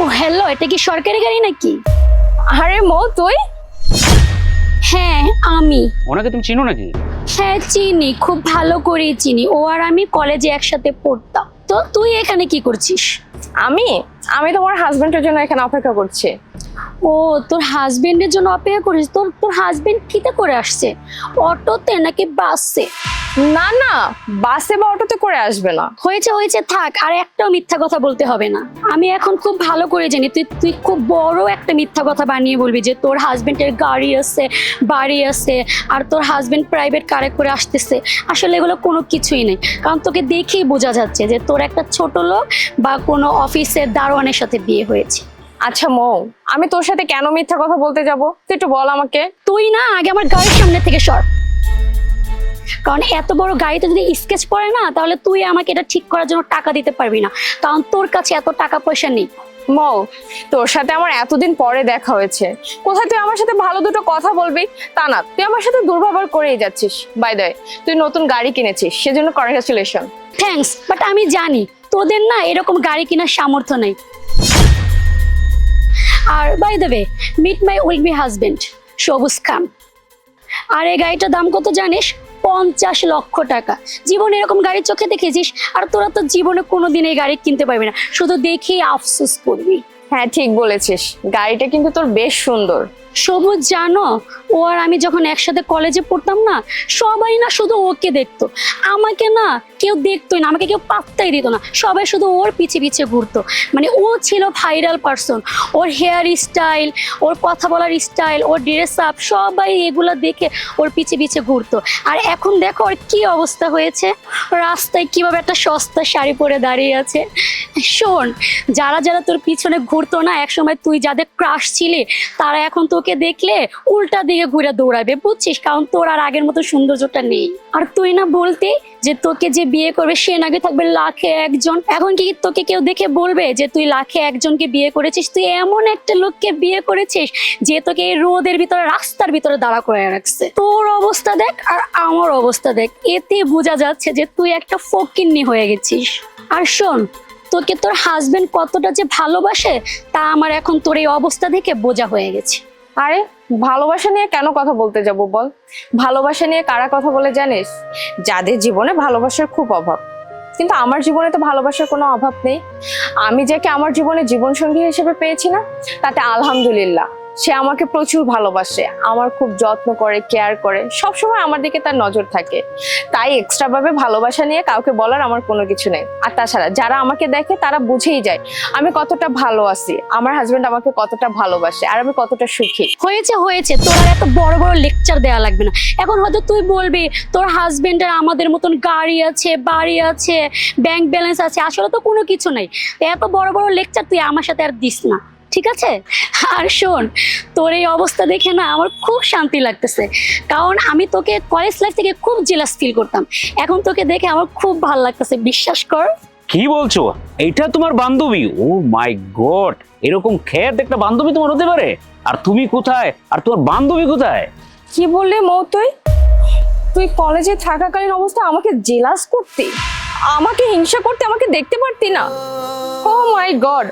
ও hello, এটা কি সরকারি গাড়ি নাকি? আরে মো তুই? হ্যাঁ আমি। ওনাকে তুমি চিনো নাকি? হ্যাঁ চিনি, খুব ভালো করেই চিনি। ও আর আমি কলেজে একসাথে পড়তাম। তো তুই এখানে কি করছিস? আমি আমি তোমার হাজবেন্ডের জন্য এখানে অপেক্ষা করছি। ও তোর হাজবেন্ডের জন্য অপেক্ষা করিস? তোর তোর হাজবেন্ড কিতে করে আসছে? অটোতে নাকি বাসে? না না, বাসে বা অটোতে করে আসবে না। হয়েছে হয়েছে, থাক, আর একটাও মিথ্যা কথা বলতে হবে না। আমি এখন খুব ভালো করে জানি তুই তুই খুব বড় একটা মিথ্যা কথা বানিয়ে বলবি যে তোর হাজবেন্ডের গাড়ি আছে, বাড়ি আছে, আর তোর হাজবেন্ড প্রাইভেট কারে করে আসতেছে। আসলে এগুলো কোনো কিছুই নেই, কারণ তোকে দেখেই বোঝা যাচ্ছে যে তোর একটা ছোট লোক বা কোনো অফিসের দারোয়ানের সাথে বিয়ে হয়েছে। আচ্ছা মো, আমি তোর সাথে কেন মিথ্যা কথা বলতে যাব তুই একটু বল আমাকে। তুই না আগে আমার গাড়ির সামনে থেকে সর, কারণ এত বড় গাড়িতে যদি স্কেচ পড়ে না, তাহলে তুই আমাকে এটা ঠিক করার জন্য টাকা দিতে পারবি না, কারণ তোর কাছে এত টাকা পয়সা নেই। মো, তোর সাথে আমার এতদিন পরে দেখা হয়েছে, কোথায় তুই আমার সাথে ভালো দুটো কথা বলবি তা না, তুই আমার সাথে দুর্ব্যবহার করেই যাচ্ছিস। বাই দ্য ওয়ে, তুই নতুন গাড়ি কিনেছিস, সেজন্য কংগ্রাচুলেশন। থ্যাঙ্কস, বাট আমি জানি তোদের না এরকম গাড়ি কেনার সামর্থ্য নেই। আর by the way, meet my will be husband Sabuj Khan. আর এই গাড়িটার দাম কত জানিস? 50 লক্ষ টাকা। জীবনে এরকম গাড়ি চোখে দেখেছিস? আর তোরা তো জীবনে কোনোদিন এই গাড়ি কিনতে পারবি না, শুধু দেখেই আফসোস করবি। হ্যাঁ ঠিক বলেছিস, গাড়িটা কিন্তু তোর বেশ সুন্দর। সবুজ জানো, ও আর আমি যখন একসাথে কলেজে পড়তাম না, সবাই না শুধু ওকে দেখতো, আমাকে না কেউ দেখতোই না, আমাকে কেউ পাত্তাই দিত না, সবাই শুধু ওর পিছে পিছে ঘুরতো। মানে ও ছিল ভাইরাল পারসন, ওর হেয়ার স্টাইল, ওর কথা বলার স্টাইল, ওর ড্রেস আপ, সবাই এগুলা দেখে ওর পিছে পিছে ঘুরতো। আর এখন দেখো ওর কি অবস্থা হয়েছে, রাস্তায় কিভাবে একটা সস্তা শাড়ি পরে দাঁড়িয়ে আছে। শোন, যারা যারা তোর পিছনে ঘুরতো না একসময়, তুই যাদের ক্রাশ ছিলি, তারা এখন তোকে দেখলে উল্টা দিকে ঘুরে দৌড়াবে, বুঝছিস? কারণ তোর আর আগের মতো সৌন্দর্যটা নেই। আর তুই না বলতে যে তোকে যে বিয়ে করবে সে নাকি থাকবে লাখে একজন। এখন কি তোকে কেউ দেখে বলবে যে তুই লাখে একজনকে বিয়ে করেছিস? তুই এমন একটা লোককে বিয়ে করেছিস যে তোকে এই রোদের ভিতরে, রাস্তার ভিতরে দাঁড়া করে রাখছে। তোর অবস্থা দেখ আর আমার অবস্থা দেখ, এতে বোঝা যাচ্ছে যে তুই একটা ফকিন্নি হয়ে গেছিস। আর শোন, তোকে তোর হাজবেন্ড কতটা যে ভালোবাসে তা আমার এখন তোর এই অবস্থা দেখে বোঝা হয়ে গেছে। আরে ভালোবাসা নিয়ে কেন কথা বলতে যাব বল? ভালোবাসা নিয়ে কারা কথা বলে জানিস? যাদের জীবনে ভালোবাসার খুব অভাব। কিন্তু আমার জীবনে তো ভালোবাসার কোনো অভাব নেই। আমি যাকে আমার জীবনে জীবনসঙ্গী হিসেবে পেয়েছি না, তাতে আলহামদুলিল্লাহ। সে আমাকে প্রচুর ভালোবাসে, আমার খুব যত্ন করে, কেয়ার করে, সবসময় আমার দিকে তার নজর থাকে। তাই এক্সট্রা ভাবে ভালোবাসা নিয়ে কাউকে বলার আমার কোনো কিছু নেই। আর তাছাড়া যারা আমাকে দেখে তারা বুঝেই যায় আমি কতটা ভালো আছি, আমার হাজবেন্ড আমাকে কতটা ভালোবাসে, আর আমি কতটা সুখী। হয়েছে হয়েছে, তোর আর এত বড় বড় লেকচার দেওয়া লাগবে না। এখন হয়তো তুই বলবি তোর হাজবেন্ডের আমাদের মতন গাড়ি আছে, বাড়ি আছে, ব্যাংক ব্যালেন্স আছে, আসলে তো কোনো কিছু নাই। তো এত বড় বড় লেকচার তুই আমার সাথে আর দিস না, ঠিক আছে? আর শোন, তোর এই অবস্থা দেখে না আমার খুব শান্তি লাগতেছে, কারণ আমি তোকে কলেজ লাইফ থেকে খুব জেলাস ফিল করতাম, এখন তোকে দেখে আমার খুব ভালো লাগতেছে, বিশ্বাস কর। কি বলছো? এইটা তোমার বান্ধবী? ও মাই গড, এরকম খ্যাত একটা বান্ধবী তোমার হতে পারে? আর তুমি কোথায়, আর তোমার বান্ধবী কোথায়? কি বললি মৌ তুই? তুই কলেজে থাকাকালীন অবস্থায় আমাকে জেলাস করতি, আমাকে হিংসা করতে, আমাকে দেখতে পারতি না? ও মাই গড!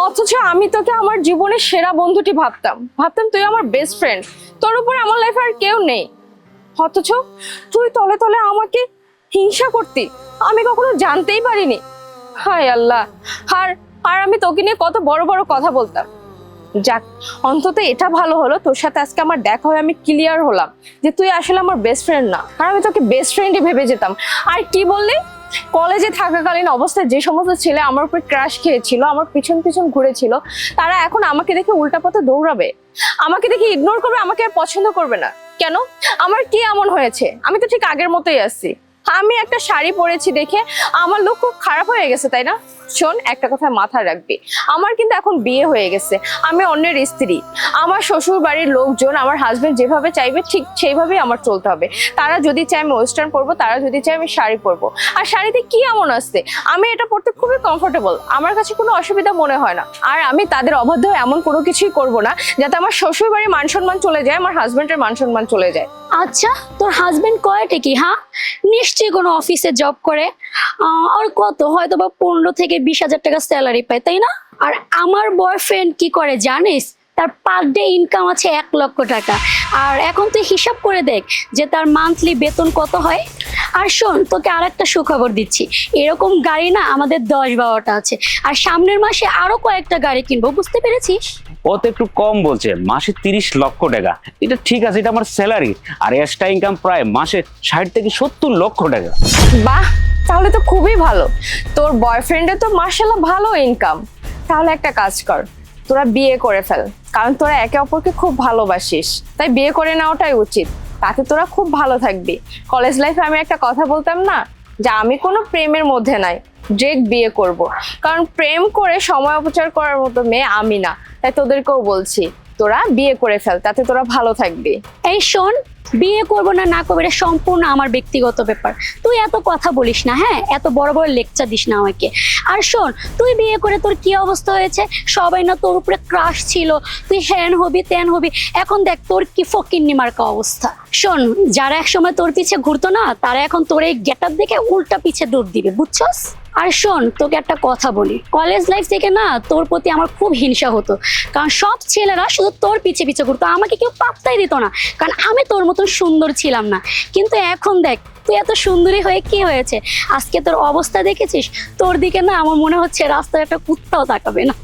অথচ আমি তোকে আমার জীবনের সেরা বন্ধুটি ভাবতাম, ভাবতাম তুই আমার বেস্ট ফ্রেন্ড, তোর উপর আমার লাইফে আর কেউ নেই। অথচ তুই তলে তলে আমাকে হিংসা করতি, আমি কখনো জানতেই পারিনি। হায় আল্লাহ! আর আর আমি তোকে নিয়ে কত বড় বড় কথা বলতাম। যাক, অন্তত এটা ভালো হলো তোর সাথে আজকে আমার দেখা হয়ে আমি ক্লিয়ার হলাম যে তুই আসলে আমার বেস্ট ফ্রেন্ড না, আর আমি তোকে বেস্ট ফ্রেন্ডই ভেবে যেতাম। আর কি বললি, কলেজে থাকাকালীন অবস্থায় যে সমস্ত ছেলে আমার উপর ক্রাশ খেয়েছিল, আমার পিছন পিছন ঘুরেছিল, তারা এখন আমাকে দেখে উল্টা পথে দৌড়াবে, আমাকে দেখে ইগনোর করবে, আমাকে আর পছন্দ করবে না? কেন? আমার কি এমন হয়েছে? আমি তো ঠিক আগের মতোই আছি। আমি একটা শাড়ি পরেছি দেখে আমার লোক খুব খারাপ হয়ে গেছে, তাই না? শোন, একটা কথা মাথায় রাখবি, আমার কিন্তু এখন বিয়ে হয়ে গেছে, আমি অন্যের স্ত্রী। আমার শ্বশুর বাড়ির লোকজন, আমার হাজবেন্ড যেভাবে চাইবে ঠিক সেইভাবেই আমার চলতে হবে। তারা যদি চায় আমি ওয়েস্টার্ন পরবো, তারা যদি চায় আমি শাড়ি পরবো। আর শাড়িতে কি এমন আসছে, আমি এটা পরতে খুবই কমফোর্টেবল, আমার কাছে কোনো অসুবিধা মনে হয় না। আর আমি তাদের অবাধ্য হয়ে এমন কোনো কিছুই করবো না যাতে আমার শ্বশুর বাড়ির মান সম্মান চলে যায়, আমার হাজবেন্ডের মান সম্মান চলে যায়। আচ্ছা, তোর হাজবেন্ড কয়টা কি? হ্যাঁ, নিশ্চয়ই কোনো অফিসে জব করে। আর কত, হয়তো বা 15 থেকে 20,000 টাকা স্যালারি পায়, তাই না? আর আমার বয়ফ্রেন্ড কি করে জানিস? তার পার ডে ইনকাম আছে 1 লক্ষ টাকা। আর এখন তুই হিসাব করে দেখ যে তার মান্থলি বেতন কত হয়। আর শোন, তোকে আর একটা সুখবর দিচ্ছি, এরকম গাড়ি না আমাদের 10-12টা আছে, আর সামনের মাসে আরো কয়েকটা গাড়ি কিনবো, বুঝতে পেরেছিস? ও তো একটু কম বলছে, মাসে 30 লক্ষ টাকা। এটা ঠিক আছে, এটা আমার স্যালারি। আর এক্সট্রা ইনকাম প্রায় মাসে 60 থেকে 70 লক্ষ টাকা। বাহ, তাহলে তো খুবই ভালো। তোর বয়ফ্রেন্ডের তো মার্শাল্লাহ ভালো ইনকাম। তাহলে একটা কাজ কর, তোরা বিয়ে করে ফেল, কারণ তোরা একে অপরকে খুব ভালোবাসিস, তাই বিয়ে করে নেওয়াটাই উচিত। তাতে তোরা খুব ভালো থাকবি। কলেজ লাইফে আমি একটা কথা বলতাম না, যে আমি কোনো প্রেমের মধ্যে নাই, ডিরেক্ট বিয়ে করব। কারণ প্রেম করে সময় অপচয় করার মতো মেয়ে আমি না। তাই তোদেরকেও বলছি, তোরা বিয়ে করে ফেল, তাতে তোরা ভালো থাকবি। এই শোন, বিয়ে করবো না না করবো এটা সম্পূর্ণ আমার ব্যক্তিগত ব্যাপার। তুই এত কথা বলিস না, হ্যাঁ, এত বড় বড় লেকচার দিস না আমাকে। আর শোন, তুই বিয়ে করে তোর কি অবস্থা হয়েছে, সবাই না তোর উপরে ক্রাশ ছিল, তুই হ্যান হবি ত্যান হবি, এখন দেখ তোর কি ফকিন্নি মার্কা অবস্থা। শোন, যারা একসময় তোর পিছে ঘুরতো না, তারা এখন তোর এই গেটআপ দেখে উল্টা পিছে দৌড় দিবে, বুঝছস? আর শোন, তোকে একটা কথা বলি, কলেজ লাইফ থেকে না তোর প্রতি আমার খুব হিংসা হতো, কারণ সব ছেলেরা শুধু তোর পিছে পিছে ঘুরতো, আমাকে কেউ পাত্তাই দিত না, কারণ আমি তোর মতো সুন্দর ছিলাম না। কিন্তু এখন দেখ, তুই এত সুন্দরী হয়ে কি হয়েছে, আজকে তোর অবস্থা দেখেছিস? তোর দিকে না আমার মনে হচ্ছে রাস্তায় একটা কুত্তাও তাকাবে না।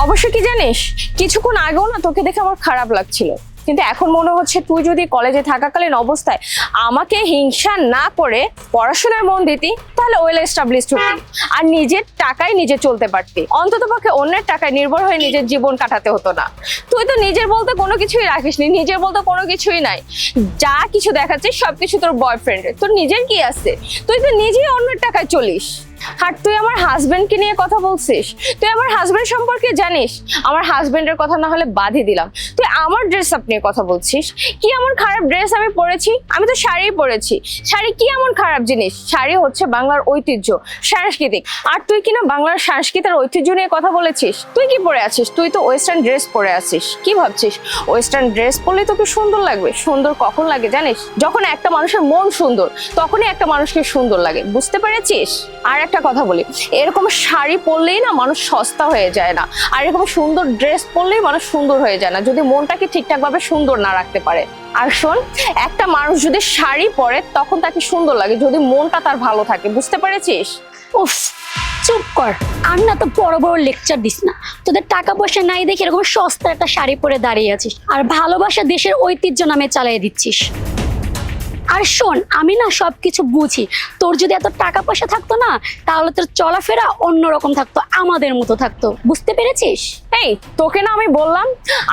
অবশ্য কি জানিস, কিছুক্ষণ আগেও না তোকে দেখে আমার খারাপ লাগছিল, কিন্তু এখন মনে হচ্ছে তুই যদি কলেজে থাকাকালীন অবস্থায় আমাকে হিংসা না করে পড়াশোনায় মন দিতি, তাহলে ওয়েল এস্টাবলিশড হতি, আর নিজের টাকায় নিজে চলতে পারতি। অন্তত পক্ষে অন্যের টাকায় নির্ভর হয়ে নিজের জীবন কাটাতে হতো না। তুই তো নিজের বলতে কোনো কিছুই রাখিসনি, নিজের বলতে কোনো কিছুই নাই। যা কিছু দেখাচ্ছিস সবকিছু তোর বয়ফ্রেন্ডের, তোর নিজের কি আছে? তুই তো নিজেই অন্যের টাকায় চলিস। আর তুই আমার হাজবেন্ডকে নিয়ে কথা বলছিস, তুই আমার হাজবেন্ড সম্পর্কে জানিস? আমার হাজবেন্ডের কথা না হলে বাদই দিলাম, তুই আমার ড্রেস আপ নিয়ে কথা বলছিস। কি এমন খারাপ ড্রেস আমি পরেছি? আমি তো শাড়ি পরেছি। শাড়ি কি এমন খারাপ জিনিস? শাড়ি হচ্ছে বাংলার ঐতিহ্য, সাংস্কৃতিক। আর তুই কিনা বাংলার সংস্কৃতির ঐতিহ্য নিয়ে কথা বলেছিস? তুই কি পরে আছিস? তুই তো ওয়েস্টার্ন ড্রেস পরে আছিস। কি ভাবছিস ওয়েস্টার্ন ড্রেস পরলে তোকে সুন্দর লাগবে? সুন্দর কখন লাগে জানিস? যখন একটা মানুষের মন সুন্দর, তখনই একটা মানুষকে সুন্দর লাগে, বুঝতে পেরেছিস? আর একটা কথা বলি, এরকম শাড়ি পরলেই না মানুষ সস্তা হয়ে যায় না, আর এরকম সুন্দর ড্রেস পরলেই মানুষ সুন্দর হয়ে যায় না, যদি মনটাকে ঠিকঠাক ভাবে সুন্দর না রাখতে পারে। আর শোন, একটা মানুষ যদি শাড়ি পরে তখন তাকে সুন্দর লাগে যদি মনটা তার ভালো থাকে, বুঝতে পেরেছিস? উফ, চুপ কর, আর না তো বড় বড় লেকচার দিস না। তোদের টাকা পয়সা নাই দেখে এরকম সস্তা একটা শাড়ি পরে দাঁড়িয়ে আছিস, আর ভালোবাসা দেশের ঐতিহ্য নামে চালিয়ে দিচ্ছিস। আর শোন, আমি না সবকিছু বুঝি, তোর যদি এত টাকা পয়সা থাকতো না, তাহলে তোর চলাফেরা অন্যরকম থাকতো, আমাদের মতো থাকতো, বুঝতে পেরেছিস? এই, তোকে না আমি বললাম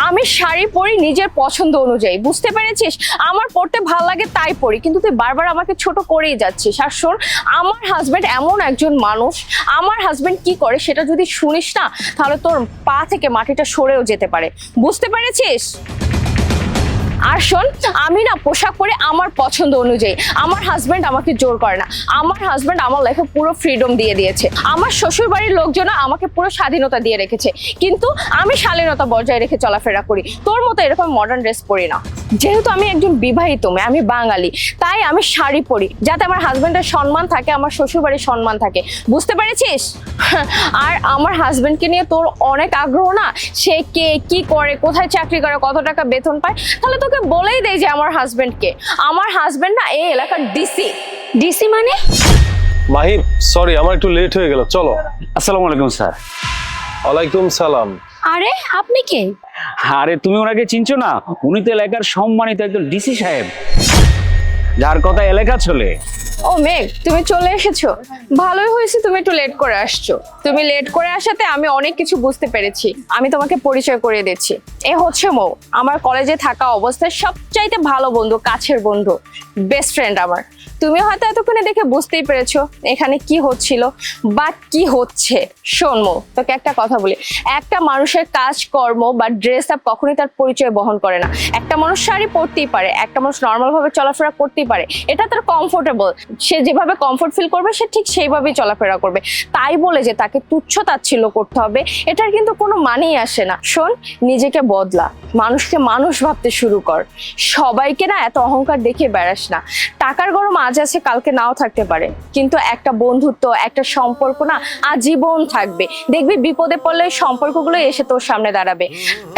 আমি শাড়ি পরি নিজের পছন্দ অনুযায়ী, বুঝতে পেরেছিস? আমার পরতে ভালো লাগে তাই পরি, কিন্তু তুই বারবার আমাকে ছোট করেই যাচ্ছিস। আর শোন, আমার হাজবেন্ড এমন একজন মানুষ, আমার হাজবেন্ড কি করে সেটা যদি শুনিস না, তাহলে তোর পা থেকে মাটিটা সরেও যেতে পারে, বুঝতে পেরেছিস? আর শোন, আমি না পোশাক পরে আমার পছন্দ অনুযায়ী, আমার হাজবেন্ড আমাকে জোর করে না। আমার হাজবেন্ড আমার লাইফে পুরো ফ্রিডম দিয়ে দিয়েছে। আমার শ্বশুর বাড়ির লোকজন আমাকে পুরো স্বাধীনতা দিয়ে রেখেছে, কিন্তু আমি শালীনতা বজায় রেখে চলাফেরা করি। তোর মতো এরকম মডার্ন ড্রেস পরি না। যেহেতু আমি একজন বিবাহিত মেয়ে, আমি বাঙালি, তাই আমি শাড়ি পরি যাতে আমার হাজবেন্ডের সম্মান থাকে, আমার শ্বশুর বাড়ির সম্মান থাকে, বুঝতে পেরেছিস? আর আমার হাজবেন্ডকে নিয়ে তোর অনেক আগ্রহ না, সে কে, কি করে, কোথায় চাকরি করে, কত টাকা বেতন পায়, তাহলে তোকে বলেই দেই যে আমার হাজবেন্ডকে। আমার হাজবেন্ড না এই এলাকার ডিসি। ডিসি মানে? মাহিব, সরি আমার একটু লেট হয়ে গেল, চলো। আসসালামু আলাইকুম স্যার। ওয়ালাইকুম সালাম। আরে আপনি কে? আরে তুমি ওনাকে চিনছো না? উনি তো এলাকার সম্মানিত একজন ডিসি সাহেব, যার কথা এলাকা চলে। ও মেঘ, তুমি চলে এসেছো, ভালোই হয়েছে তুমি একটু লেট করে আসছো। তুমি লেট করে আসাতে আমি অনেক কিছু বুঝতে পেরেছি। আমি তোমাকে পরিচয় করিয়ে দিচ্ছি, এ হচ্ছে মৌ, আমার কলেজে থাকা অবস্থায় সবচাইতে ভালো বন্ধু, কাছের বন্ধু, বেস্ট ফ্রেন্ড আমার। তুমি হয়তো এতক্ষণে দেখে বুঝতেই পেরেছো এখানে কি হচ্ছিল বা কি হচ্ছে। শোন মৌ, তোকে একটা কথা বলি, একটা মানুষের কাজকর্ম বা ড্রেস আপ কখনোই তার পরিচয় বহন করে না। একটা মানুষ শাড়ি পরতেই পারে, একটা মানুষ নর্মাল ভাবে চলাফেরা করতেই পারে, এটা তার কমফোর্টেবল, সে যেভাবে কমফোর্ট ফিল করবে সে ঠিক সেইভাবেই চলাফেরা করবে। তাই বলে যে তাকে তুচ্ছ তাচ্ছিল্য করতে হবে, এটার কিন্তু কোনো মানেই আসে না। শোন, নিজেকে বদলা, মানুষকে মানুষ ভাবতে শুরু কর, সবাইকে না এত অহংকার দেখে বেড়াস না। টাকার গরম আজ আছে কালকে নাও থাকতে পারে, কিন্তু একটা বন্ধুত্ব, একটা সম্পর্ক না আজীবন থাকবে। দেখবি বিপদে পড়লে ওই সম্পর্কগুলো এসে তোর সামনে দাঁড়াবে।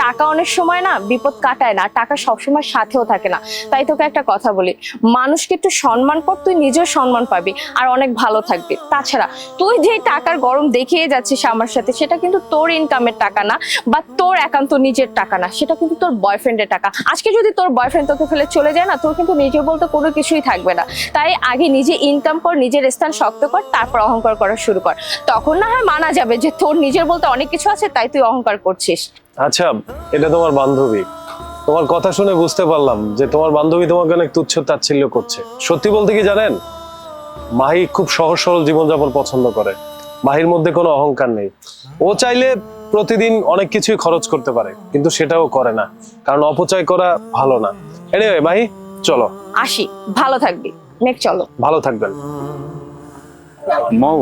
টাকা অনেক সময় না বিপদ কাটায় না, টাকা সবসময় সাথেও থাকে না। তাই তোকে একটা কথা বলি, মানুষকে একটু সম্মান কর, তুই নিজেও সম্মান পাবি আর অনেক ভালো থাকবি। তাছাড়া তুই যে টাকার গরম দেখিয়ে যাচ্ছিস আমার সাথে, সেটা কিন্তু তোর ইনকামের টাকা না, বা তোর একান্ত নিজের টাকা না, সেটা কিন্তু তোর বয়ফ্রেন্ডের টাকা। আজকে যদি তোর বয়ফ্রেন্ড তোকে ফেলে চলে যায় না, তোর কিন্তু নিজে বলতে কোনো কিছুই থাকবে না। তাই আগে নিজে ইনকাম কর, নিজের স্থান শক্ত কর, তারপর অহংকার করা শুরু কর। তখন না হয় মানা যাবে যে তোর নিজের বলতে অনেক কিছু আছে, তাই তুই অহংকার করছিস। আচ্ছা, এটা তোমার বান্ধবী, তোমার কথা শুনে বুঝতে পারলাম যে তোমার বান্ধবী তোমাকে অনেক তুচ্ছ তাচ্ছিল্য করছে। সত্যি বলতে কি জানেন, মাহি খুব সহজ সরল জীবনযাপন পছন্দ করে। মাহির মধ্যে কোনো অহংকার নেই। ও চাইলে প্রতিদিন অনেক কিছুই খরচ করতে পারে, কিন্তু সেটাও করে না, কারণ অপচয় করা ভালো না। এনিওয়ে মাহি, চলো। আসি, ভালো থাকবি। নেক্সট চলো। ভালো থাকবেন। মৌ